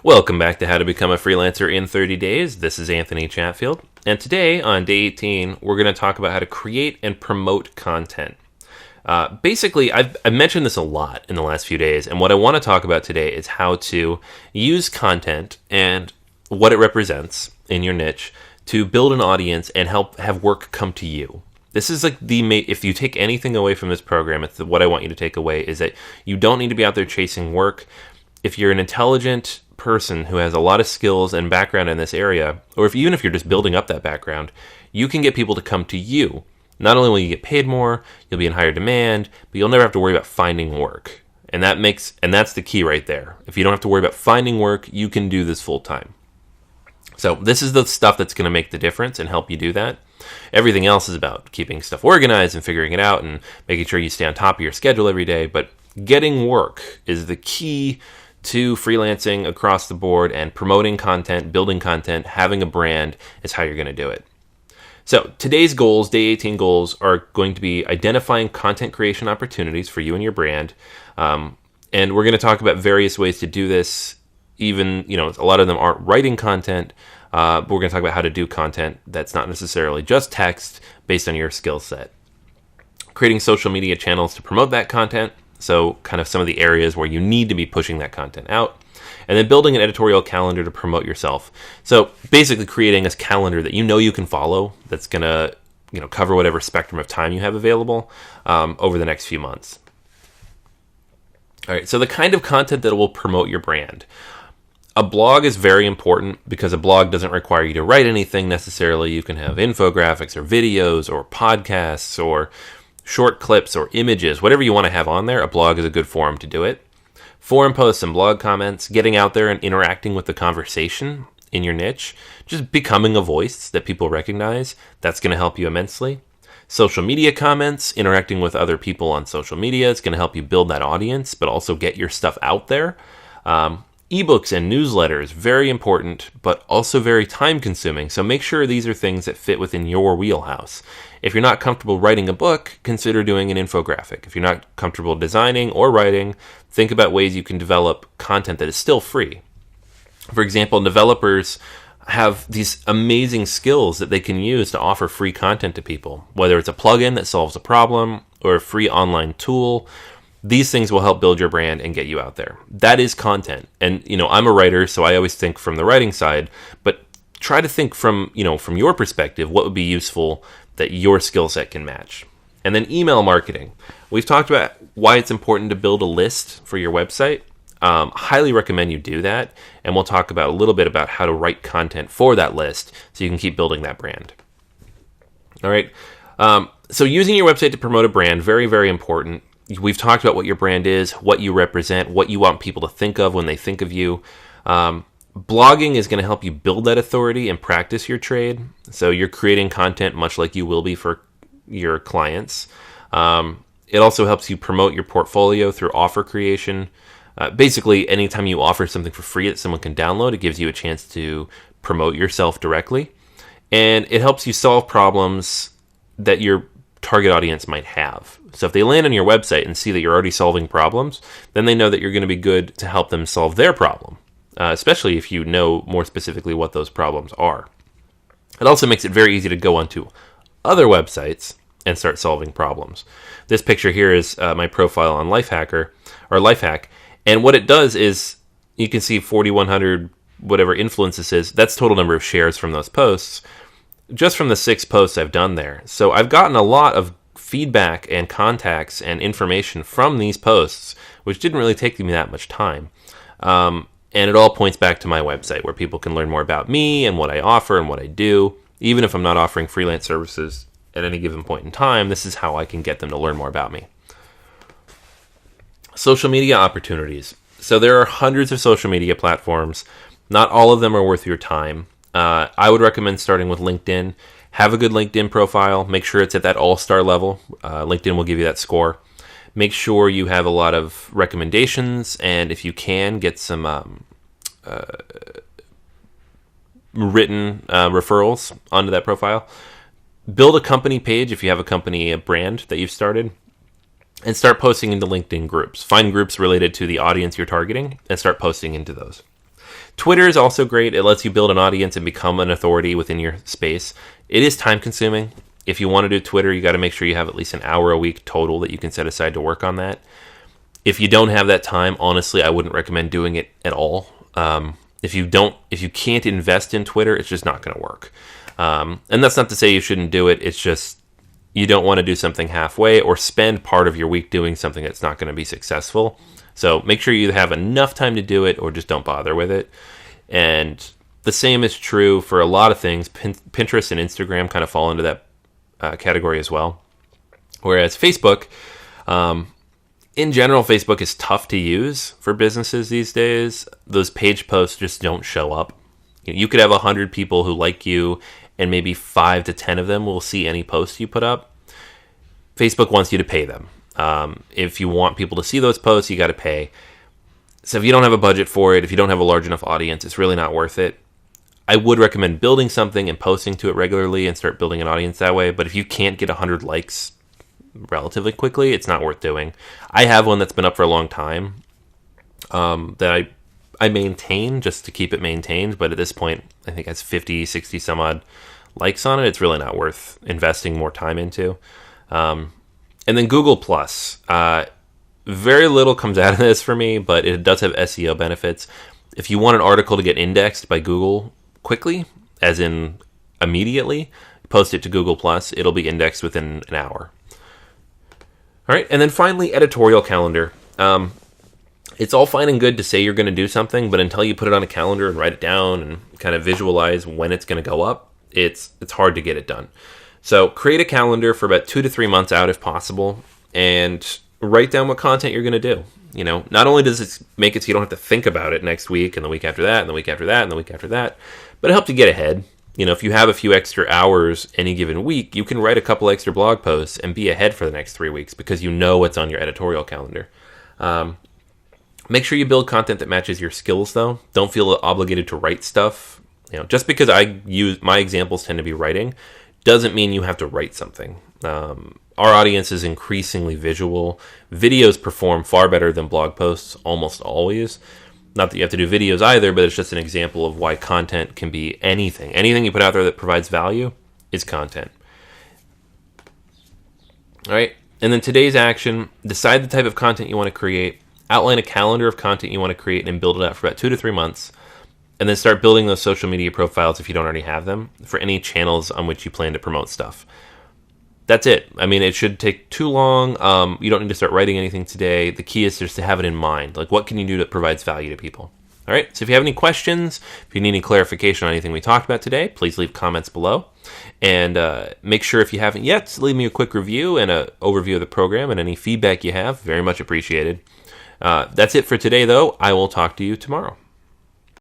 Welcome back to How to Become a Freelancer in 30 Days. This is Anthony Chatfield. And today, on day 18, we're going to talk about how to create and promote content. Basically, I've mentioned this a lot in the last few days, and what I want to talk about today is how to use content and what it represents in your niche to build an audience and help have work come to you. This is like if you take anything away from this program, it's what I want you to take away is that you don't need to be out there chasing work. If you're an intelligent person who has a lot of skills and background in this area, or even if you're just building up that background, you can get people to come to you. Not only will you get paid more, you'll be in higher demand, but you'll never have to worry about finding work. And that's the key right there. If you don't have to worry about finding work, you can do this full time. So this is the stuff that's going to make the difference and help you do that. Everything else is about keeping stuff organized and figuring it out and making sure you stay on top of your schedule every day. But getting work is the key to freelancing across the board, and promoting content, building content, having a brand is how you're going to do it. So today's goals, day 18 goals, are going to be identifying content creation opportunities for you and your brand. And we're going to talk about various ways to do this. Even, a lot of them aren't writing content, but we're going to talk about how to do content that's not necessarily just text based on your skill set. Creating social media channels to promote that content. So kind of some of the areas where you need to be pushing that content out. And then building an editorial calendar to promote yourself. So basically creating a calendar that you can follow that's going to cover whatever spectrum of time you have available over the next few months. All right, so the kind of content that will promote your brand. A blog is very important because a blog doesn't require you to write anything necessarily. You can have infographics or videos or podcasts or short clips or images, whatever you want to have on there. A blog is a good forum to do it. Forum posts and blog comments, getting out there and interacting with the conversation in your niche, just becoming a voice that people recognize, that's going to help you immensely. Social media comments, interacting with other people on social media, it's going to help you build that audience, but also get your stuff out there. Ebooks and newsletters, very important, but also very time consuming. So make sure these are things that fit within your wheelhouse. If you're not comfortable writing a book, consider doing an infographic. If you're not comfortable designing or writing, think about ways you can develop content that is still free. For example, developers have these amazing skills that they can use to offer free content to people, whether it's a plugin that solves a problem or a free online tool. These things will help build your brand and get you out there. That is content. And, I'm a writer, so I always think from the writing side, but try to think from your perspective, what would be useful that your skill set can match. And then email marketing. We've talked about why it's important to build a list for your website. Highly recommend you do that. And we'll talk about a little bit about how to write content for that list so you can keep building that brand. All right. So using your website to promote a brand, very, very important. We've talked about what your brand is, what you represent, what you want people to think of when they think of you. Blogging is going to help you build that authority and practice your trade. So you're creating content much like you will be for your clients. It also helps you promote your portfolio through offer creation. Basically, anytime you offer something for free that someone can download, it gives you a chance to promote yourself directly. And it helps you solve problems that your target audience might have. So if they land on your website and see that you're already solving problems, then they know that you're going to be good to help them solve their problem, especially if you know more specifically what those problems are. It also makes it very easy to go onto other websites and start solving problems. This picture here is my profile on Lifehack, and what it does is you can see 4,100 whatever influence this is. That's total number of shares from those posts, just from the 6 posts I've done there. So I've gotten a lot of feedback and contacts and information from these posts, which didn't really take me that much time. And it all points back to my website where people can learn more about me and what I offer and what I do. Even if I'm not offering freelance services at any given point in time, this is how I can get them to learn more about me. Social media opportunities. So there are hundreds of social media platforms. Not all of them are worth your time. I would recommend starting with LinkedIn. Have a good LinkedIn profile. Make sure it's at that all-star level. LinkedIn will give you that score. Make sure you have a lot of recommendations, and if you can, get some written referrals onto that profile. Build a company page if you have a brand that you've started, and start posting into LinkedIn groups. Find groups related to the audience you're targeting and start posting into those. Twitter is also great. It lets you build an audience and become an authority within your space. It is time consuming. If you want to do Twitter, you got to make sure you have at least an hour a week total that you can set aside to work on that. If you don't have that time, honestly, I wouldn't recommend doing it at all. If you can't invest in Twitter, it's just not going to work. And that's not to say you shouldn't do it. It's just you don't want to do something halfway or spend part of your week doing something that's not going to be successful. So make sure you have enough time to do it or just don't bother with it. And the same is true for a lot of things. Pinterest and Instagram kind of fall into that category as well. Whereas Facebook, in general, Facebook is tough to use for businesses these days. Those page posts just don't show up. You could have 100 people who like you, and maybe 5 to 10 of them will see any post you put up. Facebook wants you to pay them. If you want people to see those posts, you got to pay. So if you don't have a budget for it, if you don't have a large enough audience, it's really not worth it. I would recommend building something and posting to it regularly and start building an audience that way. But if you can't get 100 likes relatively quickly, it's not worth doing. I have one that's been up for a long time that I maintain just to keep it maintained, but at this point I think it has 50, 60 some odd likes on it. It's really not worth investing more time into. And then Google Plus. Very little comes out of this for me, but it does have SEO benefits. If you want an article to get indexed by Google quickly, as in immediately, post it to Google Plus, it'll be indexed within an hour. All right, and then finally, editorial calendar. It's all fine and good to say you're going to do something, but until you put it on a calendar and write it down and kind of visualize when it's going to go up, it's hard to get it done. So create a calendar for about 2 to 3 months out if possible, and write down what content you're going to do. You know, not only does it make it so you don't have to think about it next week and the week after that and the week after that and the week after that, but it helps you get ahead. You know, if you have a few extra hours any given week, you can write a couple extra blog posts and be ahead for the next 3 weeks because you know what's on your editorial calendar. Make sure you build content that matches your skills, though. Don't feel obligated to write stuff. You know, just because my examples tend to be writing, doesn't mean you have to write something. Our audience is increasingly visual. Videos perform far better than blog posts almost always. Not that you have to do videos either, but it's just an example of why content can be anything. Anything you put out there that provides value is content. All right. And then today's action, decide the type of content you want to create, outline a calendar of content you want to create, and build it out for about 2 to 3 months. And then start building those social media profiles if you don't already have them for any channels on which you plan to promote stuff. That's it. I mean, it should take too long. You don't need to start writing anything today. The key is just to have it in mind. Like, what can you do that provides value to people? All right. So if you have any questions, if you need any clarification on anything we talked about today, please leave comments below. And make sure, if you haven't yet, to leave me a quick review and an overview of the program, and any feedback you have. Very much appreciated. That's it for today, though. I will talk to you tomorrow.